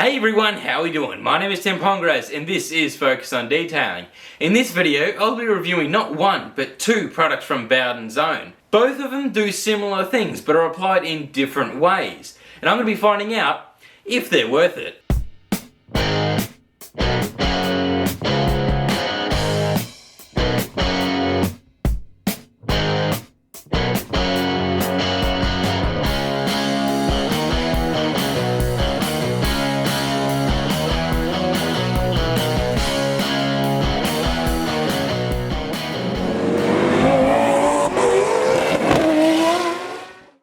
Hey everyone, how are we doing? My name is Tim Pongras and this is Focus on Detailing. In this video, I'll be reviewing not one, but two products from Bowden's own. Both of them do similar things, but are applied in different ways. And I'm going to be finding out if they're worth it.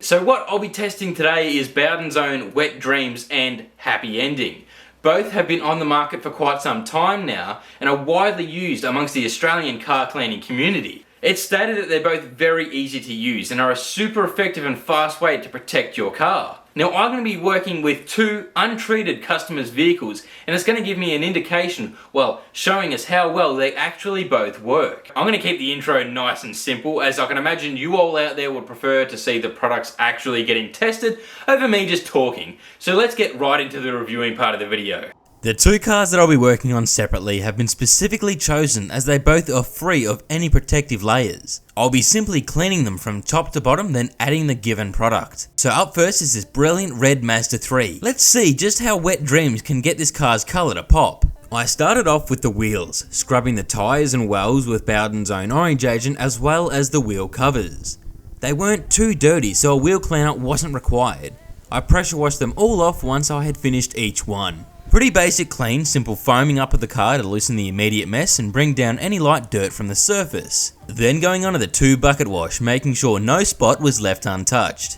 So what I'll be testing today is Bowden's own Wet Dreams and Happy Ending. Both have been on the market for quite some time now and are widely used amongst the Australian car cleaning community. It's stated that they're both very easy to use and are a super effective and fast way to protect your car. Now I'm going to be working with two untreated customers' vehicles and it's going to give me an indication, well, showing us how well they actually both work. I'm going to keep the intro nice and simple as I can imagine you all out there would prefer to see the products actually getting tested over me just talking. So let's get right into the reviewing part of the video. The two cars that I'll be working on separately have been specifically chosen as they both are free of any protective layers. I'll be simply cleaning them from top to bottom, then adding the given product. So up first is this brilliant red Mazda 3. Let's see just how Wet Dreams can get this car's colour to pop. I started off with the wheels, scrubbing the tyres and wells with Bowden's own orange agent as well as the wheel covers. They weren't too dirty, so a wheel cleanup wasn't required. I pressure washed them all off once I had finished each one. Pretty basic clean, simple foaming up of the car to loosen the immediate mess and bring down any light dirt from the surface. Then going on to the 2-bucket wash, making sure no spot was left untouched.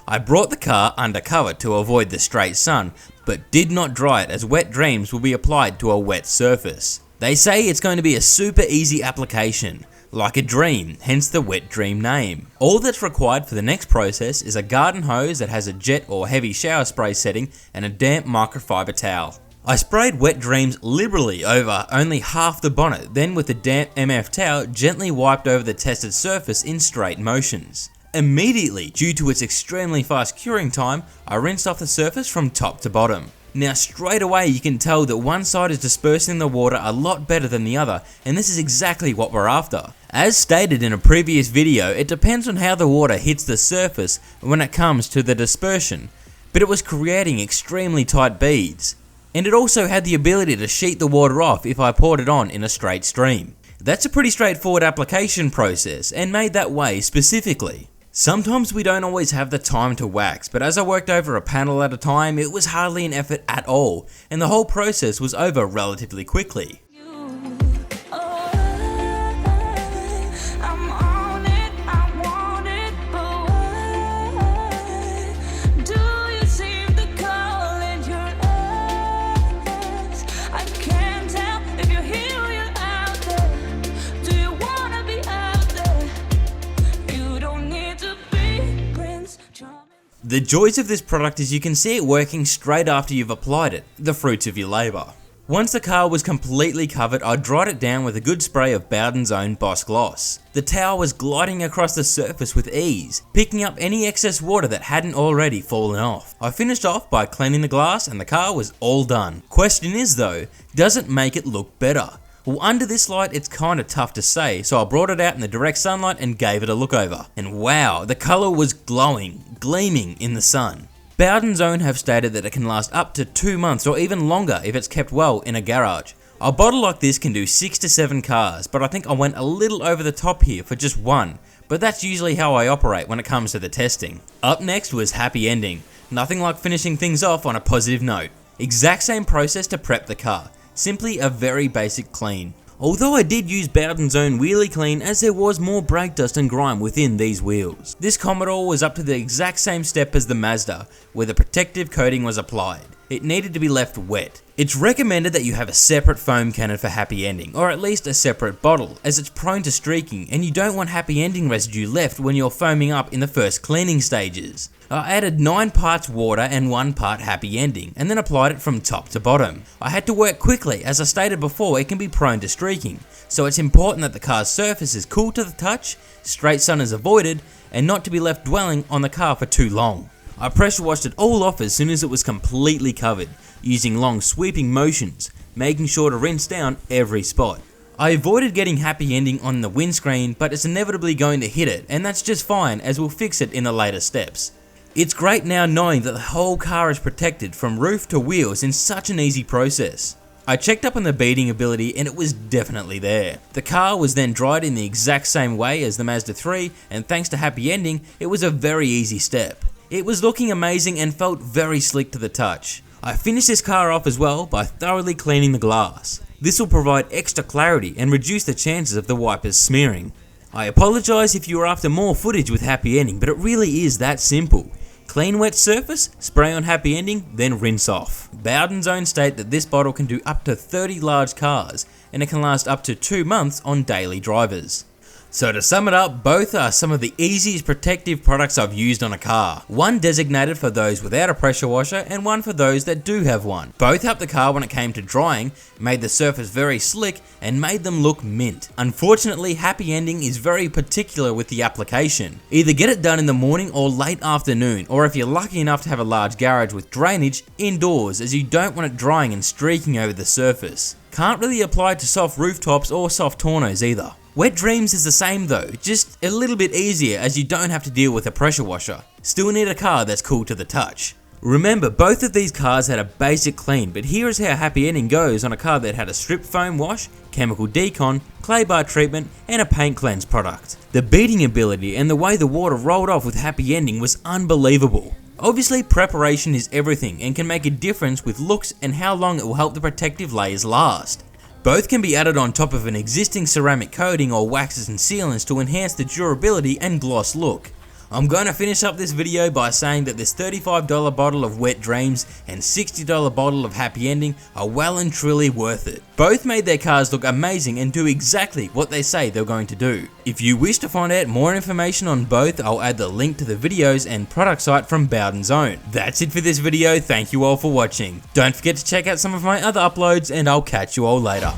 I brought the car under cover to avoid the straight sun, but did not dry it as Wet Dreams will be applied to a wet surface. They say it's going to be a super easy application. Like a dream, hence the Wet Dream name. All that's required for the next process is a garden hose that has a jet or heavy shower spray setting and a damp microfiber towel. I sprayed Wet Dreams liberally over only half the bonnet, then with the damp MF towel gently wiped over the tested surface in straight motions. Immediately, due to its extremely fast curing time, I rinsed off the surface from top to bottom. Now straight away you can tell that one side is dispersing the water a lot better than the other, and this is exactly what we're after. As stated in a previous video, it depends on how the water hits the surface when it comes to the dispersion, but it was creating extremely tight beads. And it also had the ability to sheet the water off if I poured it on in a straight stream. That's a pretty straightforward application process and made that way specifically. Sometimes we don't always have the time to wax, but as I worked over a panel at a time, it was hardly an effort at all, and the whole process was over relatively quickly. The joys of this product is you can see it working straight after you've applied it, the fruits of your labour. Once the car was completely covered, I dried it down with a good spray of Bowden's own Boss Gloss. The towel was gliding across the surface with ease, picking up any excess water that hadn't already fallen off. I finished off by cleaning the glass and the car was all done. Question is though, does it make it look better? Well, under this light it's kinda tough to say, so I brought it out in the direct sunlight and gave it a look over. And wow, the colour was glowing, gleaming in the sun. Bowden's own have stated that it can last up to 2 months or even longer if it's kept well in a garage. A bottle like this can do 6 to 7 cars, but I think I went a little over the top here for just one, but that's usually how I operate when it comes to the testing. Up next was Happy Ending. Nothing like finishing things off on a positive note. Exact same process to prep the car. Simply a very basic clean. Although I did use Bowden's own wheelie clean as there was more brake dust and grime within these wheels. This Commodore was up to the exact same step as the Mazda, where the protective coating was applied. It needed to be left wet. It's recommended that you have a separate foam cannon for Happy Ending, or at least a separate bottle, as it's prone to streaking and you don't want Happy Ending residue left when you're foaming up in the first cleaning stages. I added 9 parts water and 1 part Happy Ending, and then applied it from top to bottom. I had to work quickly, as I stated before it can be prone to streaking, so it's important that the car's surface is cool to the touch, straight sun is avoided, and not to be left dwelling on the car for too long. I pressure washed it all off as soon as it was completely covered, using long sweeping motions, making sure to rinse down every spot. I avoided getting happy ending on the windscreen, but it's inevitably going to hit it, and that's just fine as we'll fix it in the later steps. It's great now knowing that the whole car is protected from roof to wheels in such an easy process. I checked up on the beading ability and it was definitely there. The car was then dried in the exact same way as the Mazda 3, and thanks to happy ending, it was a very easy step. It was looking amazing and felt very slick to the touch. I finished this car off as well by thoroughly cleaning the glass. This will provide extra clarity and reduce the chances of the wipers smearing. I apologise if you are after more footage with happy ending, but it really is that simple. Clean wet surface, spray on happy ending, then rinse off. Bowden's own state that this bottle can do up to 30 large cars, and it can last up to 2 months on daily drivers. So to sum it up, both are some of the easiest protective products I've used on a car. One designated for those without a pressure washer and one for those that do have one. Both helped the car when it came to drying, made the surface very slick and made them look mint. Unfortunately, happy ending is very particular with the application. Either get it done in the morning or late afternoon, or if you're lucky enough to have a large garage with drainage, indoors, as you don't want it drying and streaking over the surface. Can't really apply to soft rooftops or soft tonneaus either. Wet Dreams is the same though, just a little bit easier as you don't have to deal with a pressure washer. Still need a car that's cool to the touch. Remember, both of these cars had a basic clean, but here is how happy ending goes on a car that had a strip foam wash, chemical decon, clay bar treatment, and a paint cleanse product. The beading ability and the way the water rolled off with happy ending was unbelievable. Obviously, preparation is everything and can make a difference with looks and how long it will help the protective layers last. Both can be added on top of an existing ceramic coating or waxes and sealants to enhance the durability and gloss look. I'm going to finish up this video by saying that this $35 bottle of Wet Dreams and $60 bottle of Happy Ending are well and truly worth it. Both made their cars look amazing and do exactly what they say they're going to do. If you wish to find out more information on both, I'll add the link to the videos and product site from Bowden's own. That's it for this video, thank you all for watching. Don't forget to check out some of my other uploads and I'll catch you all later.